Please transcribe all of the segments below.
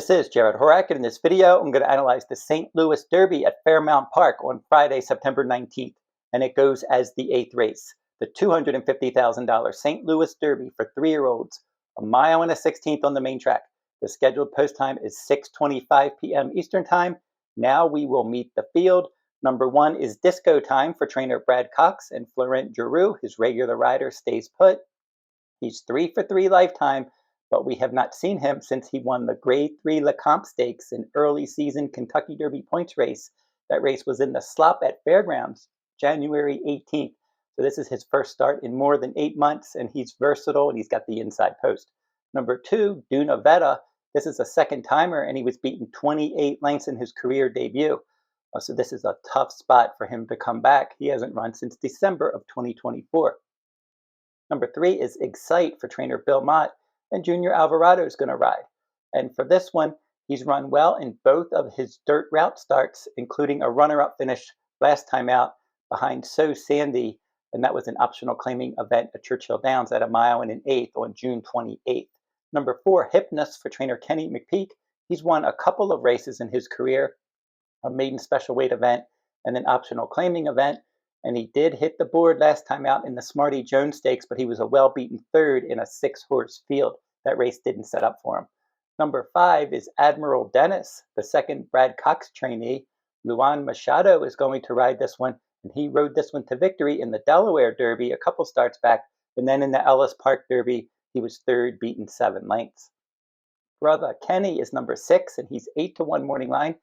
This is Jarrod Horak, and in this video, I'm going to analyze the St. Louis Derby at Fairmount Park on Friday, September 19th, and it goes as the 8th race, the $250,000 St. Louis Derby for 3-year-olds, a mile and a 16th on the main track. The scheduled post time is 6:25 p.m. Eastern Time. Now we will meet the field. Number 1 is Disco Time for trainer Brad Cox, and Florent Giroux, his regular rider, stays put. He's 3 for 3 lifetime, but we have not seen him since he won the Grade 3 Lecomte Stakes, an early season Kentucky Derby points race. That race was in the slop at Fairgrounds, January 18th. So this is his first start in more than 8 months, and he's versatile, and he's got the inside post. Number 2, Dune Vetta. This is a second timer, and he was beaten 28 lengths in his career debut. So this is a tough spot for him to come back. He hasn't run since December of 2024. Number 3 is Excite for trainer Bill Mott, and Junior Alvarado is going to ride. And for this one, he's run well in both of his dirt route starts, including a runner-up finish last time out behind So Sandy, and that was an optional claiming event at Churchill Downs at a mile and an 1/8 on June 28th. Number 4, Hypnus for trainer Keny. He's won a couple of races in his career, a maiden special weight event and an optional claiming event, and he did hit the board last time out in the Smarty Jones Stakes, but he was a well-beaten third in a 6-horse field. That race didn't set up for him. Number 5 is Admiral Dennis, the second Brad Cox trainee. Luan Machado is going to ride this one, and he rode this one to victory in the Delaware Derby a couple starts back, and then in the Ellis Park Derby, he was third, beaten 7 lengths. Brotha Keny is number 6, and he's 8-1 morning line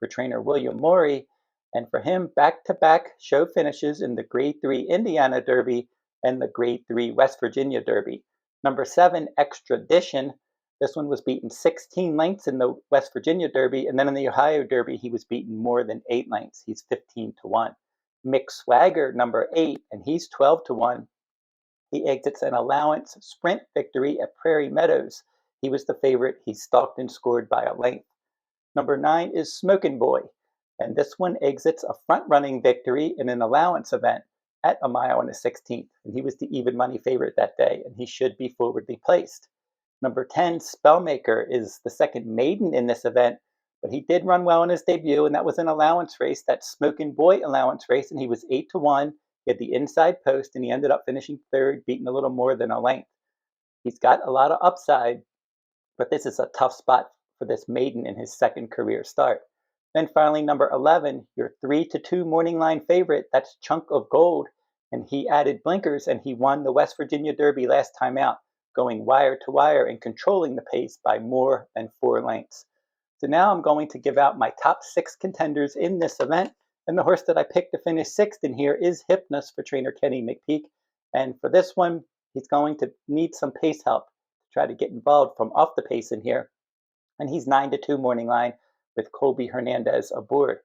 for trainer William Morey. And for him, back-to-back show finishes in the Grade 3 Indiana Derby and the Grade 3 West Virginia Derby. Number 7, Extradition. This one was beaten 16 lengths in the West Virginia Derby, and then in the Ohio Derby, he was beaten more than 8 lengths. He's 15-1. Mickswagger, number 8, and he's 12-1. He exits an allowance sprint victory at Prairie Meadows. He was the favorite. He stalked and scored by a length. Number 9 is Smoken, and this one exits a front-running victory in an allowance event at a mile and a 16th, and he was the even money favorite that day, and he should be forwardly placed. Number 10, Spellmaker, is the second maiden in this event, but he did run well in his debut, and that was an allowance race, that Smoken allowance race, and he was 8-1. He had the inside post, and he ended up finishing third, beaten a little more than a length. He's got a lot of upside, but this is a tough spot for this maiden in his second career start. Then finally, number 11, your 3-2 morning line favorite, that's Chunk of Gold, and he added blinkers, and he won the West Virginia Derby last time out, going wire to wire and controlling the pace by more than 4 lengths. So now I'm going to give out my top 6 contenders in this event, and the horse that I picked to finish 6th in here is Hypnus for trainer Keny. And for this one, he's going to need some pace help to try to get involved from off the pace in here, and he's 9-2 morning line with Colby Hernandez aboard.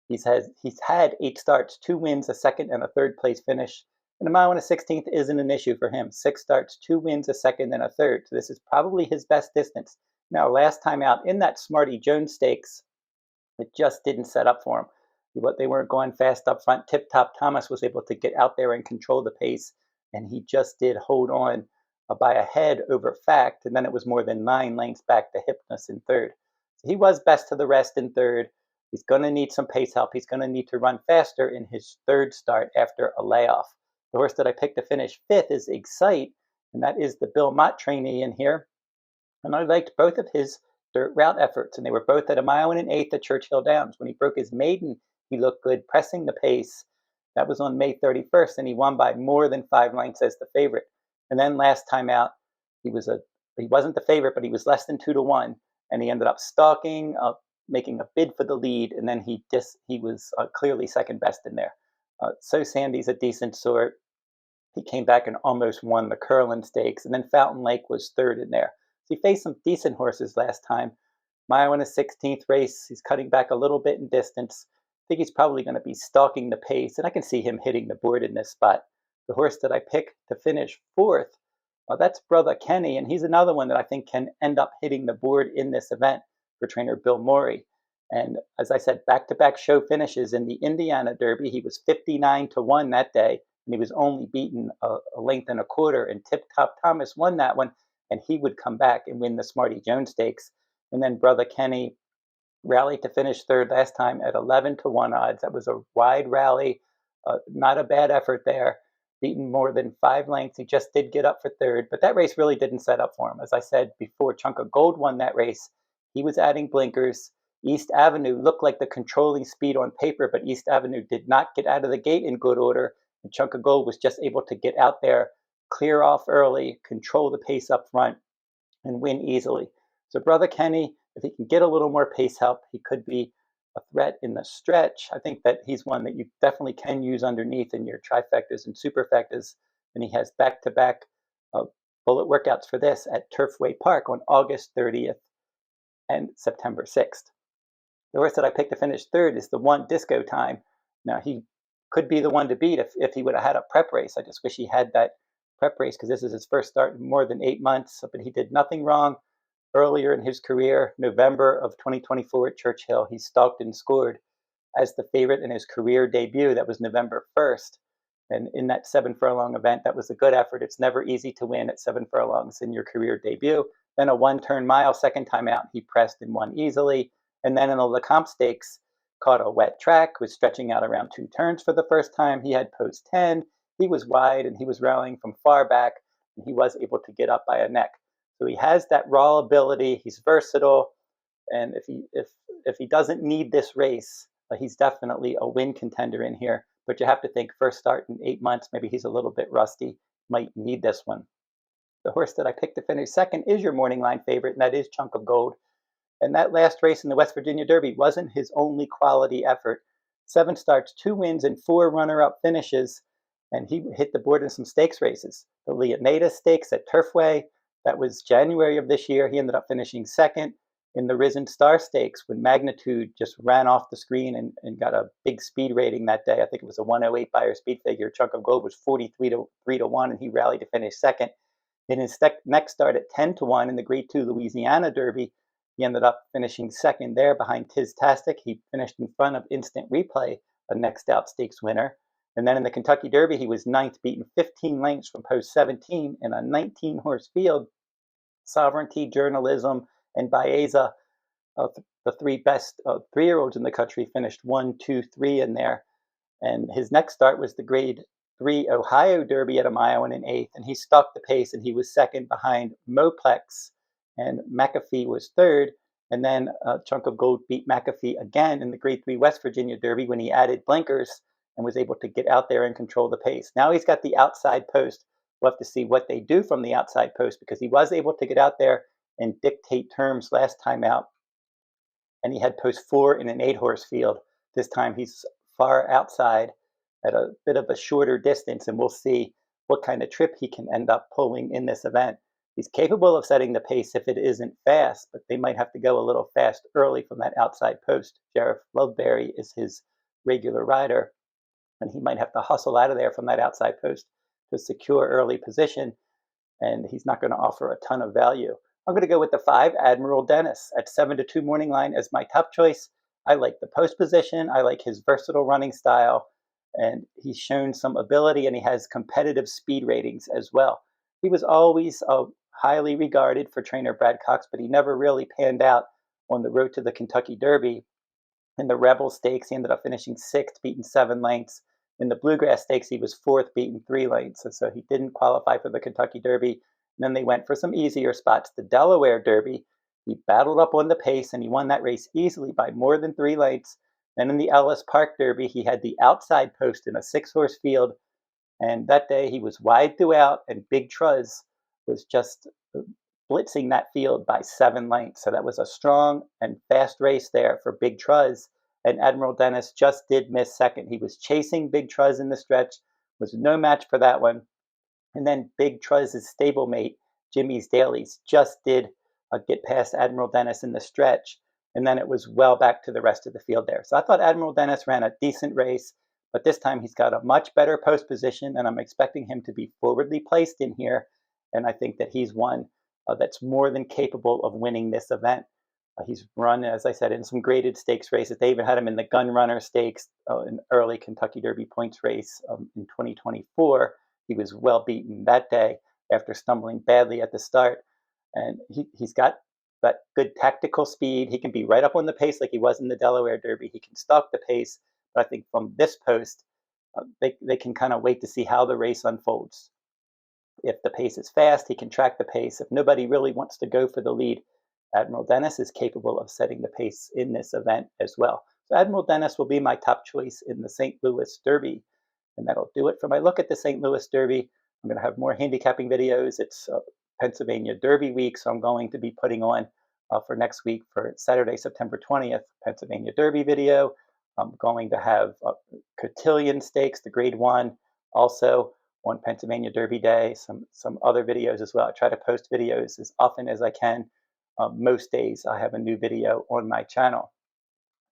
He's had 8 starts, 2 wins, a second and a third place finish, and a mile and a 16th isn't an issue for him. 6 starts, 2 wins, a second and a third, so this is probably his best distance. Now, last time out in that Smarty Jones Stakes, it just didn't set up for him. They weren't going fast up front. Tip Top Thomas was able to get out there and control the pace, and he just did hold on by a head over Fact, and then it was more than 9 lengths back to Hypnus in third. So he was best to the rest in third. He's going to need some pace help. He's going to need to run faster in his third start after a layoff. The horse that I picked to finish 5th is Excite, and that is the Bill Mott trainee in here. And I liked both of his dirt route efforts, and they were both at a mile and an 1/8 at Churchill Downs. When he broke his maiden, he looked good pressing the pace. That was on May 31st, and he won by more than 5 lengths as the favorite. And then last time out, he wasn't the favorite, but he was less than 2-1, and he ended up stalking, making a bid for the lead, and then he was clearly second best in there. So Sandy's a decent sort. He came back and almost won the Curlin Stakes, and then Fountain Lake was third in there. So he faced some decent horses last time. Mile and a 16th race. He's cutting back a little bit in distance. I think he's probably going to be stalking the pace, and I can see him hitting the board in this spot. The horse that I picked to finish 4th, that's Brotha Keny, and he's another one that I think can end up hitting the board in this event for trainer Bill Morey. And as I said, back-to-back show finishes in the Indiana Derby. He was 59-1 that day, and he was only beaten a length and a quarter, and Tip Top Thomas won that one, and he would come back and win the Smarty Jones Stakes. And then Brotha Keny rallied to finish third last time at 11-1 odds. That was a wide rally, not a bad effort there. Beaten more than 5 lengths. He just did get up for third, but that race really didn't set up for him. As I said before, Chunk of Gold won that race. He was adding blinkers. East Avenue looked like the controlling speed on paper, but East Avenue did not get out of the gate in good order. And Chunk of Gold was just able to get out there, clear off early, control the pace up front, and win easily. So Brother Keny, if he can get a little more pace help, he could be a threat in the stretch. I think that he's one that you definitely can use underneath in your trifectas and superfectas. And he has back-to-back bullet workouts for this at Turfway Park on August 30th and September 6th. The horse that I picked to finish third is the one Disco Time. Now, he could be the one to beat if he would have had a prep race. I just wish he had that prep race because this is his first start in more than 8 months. But he did nothing wrong earlier in his career. November of 2024 at Churchill, he stalked and scored as the favorite in his career debut. That was November 1st. And in that 7 furlong event, that was a good effort. It's never easy to win at 7 furlongs in your career debut. Then a 1-turn mile, second time out, he pressed and won easily. And then in the Lecomte Stakes, caught a wet track, was stretching out around 2 turns for the first time. He had post 10. He was wide and he was rallying from far back, and he was able to get up by a neck. So he has that raw ability. He's versatile, and if he doesn't need this race, he's definitely a win contender in here. But you have to think first start in 8 months. Maybe he's a little bit rusty. Might need this one. The horse that I picked to finish second is your morning line favorite, and that is Chunk of Gold. And that last race in the West Virginia Derby wasn't his only quality effort. 7 starts, 2 wins, and 4 runner-up finishes, and he hit the board in some stakes races. The Leonida Stakes at Turfway, that was January of this year. He ended up finishing second in the Risen Star Stakes when Magnitude just ran off the screen and got a big speed rating that day. I think it was a 108 Beyer speed figure. Chunk of Gold was 43-3-1, and he rallied to finish second. In his next start at 10-1 in the Grade 2 Louisiana Derby, he ended up finishing second there behind Tiztastic. He finished in front of Instant Replay, a next out stakes winner. And then in the Kentucky Derby, he was ninth, beaten 15 lengths from post 17 in a 19-horse field. Sovereignty, Journalism, and Baeza, the 3 best 3-year-olds in the country, finished 1, 2, 3 in there. And his next start was the Grade 3 Ohio Derby at a mile and an eighth, and he stuck the pace, and he was second behind Moplex, and McAfee was third. And then Chunk of Gold beat McAfee again in the Grade 3 West Virginia Derby when he added blinkers and was able to get out there and control the pace. Now he's got the outside post. We'll have to see what they do from the outside post because he was able to get out there and dictate terms last time out. And he had post 4 in an 8-horse field. This time he's far outside at a bit of a shorter distance, and we'll see what kind of trip he can end up pulling in this event. He's capable of setting the pace if it isn't fast, but they might have to go a little fast early from that outside post. Sheriff Loveberry is his regular rider, and he might have to hustle out of there from that outside post to secure early position, and he's not going to offer a ton of value. I'm going to go with the 5, Admiral Dennis, at 7-2 morning line as my top choice. I like the post position. I like his versatile running style, and he's shown some ability, and he has competitive speed ratings as well. He was always highly regarded for trainer Brad Cox, but he never really panned out on the road to the Kentucky Derby. In the Rebel Stakes, he ended up finishing 6th, beaten 7 lengths. In the Bluegrass Stakes, he was 4th, beaten 3 lengths. And so he didn't qualify for the Kentucky Derby. And then they went for some easier spots. The Delaware Derby, he battled up on the pace, and he won that race easily by more than 3 lengths. Then in the Ellis Park Derby, he had the outside post in a 6-horse field. And that day, he was wide throughout, and Big Truz was just blitzing that field by 7 lengths. So that was a strong and fast race there for Big Truz. And Admiral Dennis just did miss second. He was chasing Big Truz in the stretch, was no match for that one. And then Big Truz's stablemate, Jimmy's Dailies, just did get past Admiral Dennis in the stretch. And then it was well back to the rest of the field there. So I thought Admiral Dennis ran a decent race, but this time he's got a much better post position, and I'm expecting him to be forwardly placed in here. And I think that he's one that's more than capable of winning this event. He's run, as I said, in some graded stakes races. They even had him in the Gun Runner Stakes, an early Kentucky Derby points race in 2024. He was well beaten that day after stumbling badly at the start. And he's got but good tactical speed. He can be right up on the pace like he was in the Delaware Derby. He can stalk the pace. But I think from this post, they can kind of wait to see how the race unfolds. If the pace is fast, he can track the pace. If nobody really wants to go for the lead, Admiral Dennis is capable of setting the pace in this event as well. So Admiral Dennis will be my top choice in the St. Louis Derby. And that'll do it for my look at the St. Louis Derby. I'm going to have more handicapping videos. It's Pennsylvania Derby week, so I'm going to be putting on for next week for Saturday, September 20th, Pennsylvania Derby video. I'm going to have Cotillion Stakes, the Grade 1, also on Pennsylvania Derby Day, some other videos as well. I try to post videos as often as I can. Most days I have a new video on my channel.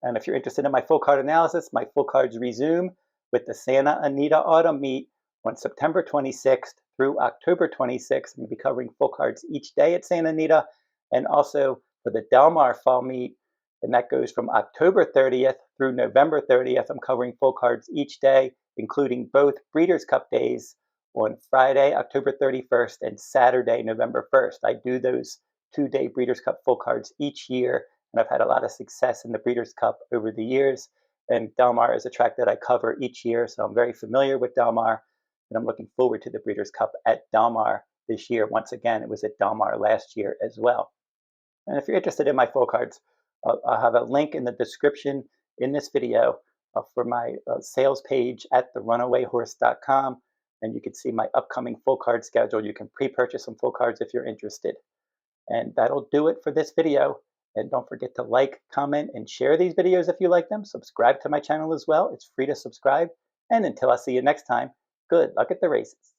And if you're interested in my full card analysis, my full cards resume with the Santa Anita Autumn Meet on September 26th through October 26th. I'm going to be covering full cards each day at Santa Anita, and also for the Del Mar Fall Meet, and that goes from October 30th through November 30th. I'm covering full cards each day, including both Breeders' Cup days on Friday, October 31st, and Saturday, November 1st. I do those 2-day Breeders' Cup full cards each year, and I've had a lot of success in the Breeders' Cup over the years. And Del Mar is a track that I cover each year, so I'm very familiar with Del Mar, and I'm looking forward to the Breeders' Cup at Del Mar this year. Once again, it was at Del Mar last year as well. And if you're interested in my full cards, I'll have a link in the description in this video for my sales page at therunawayhorse.com, and you can see my upcoming full card schedule. You can pre-purchase some full cards if you're interested. And that'll do it for this video. And don't forget to like, comment, and share these videos if you like them. Subscribe to my channel as well. It's free to subscribe. And until I see you next time, good luck at the races.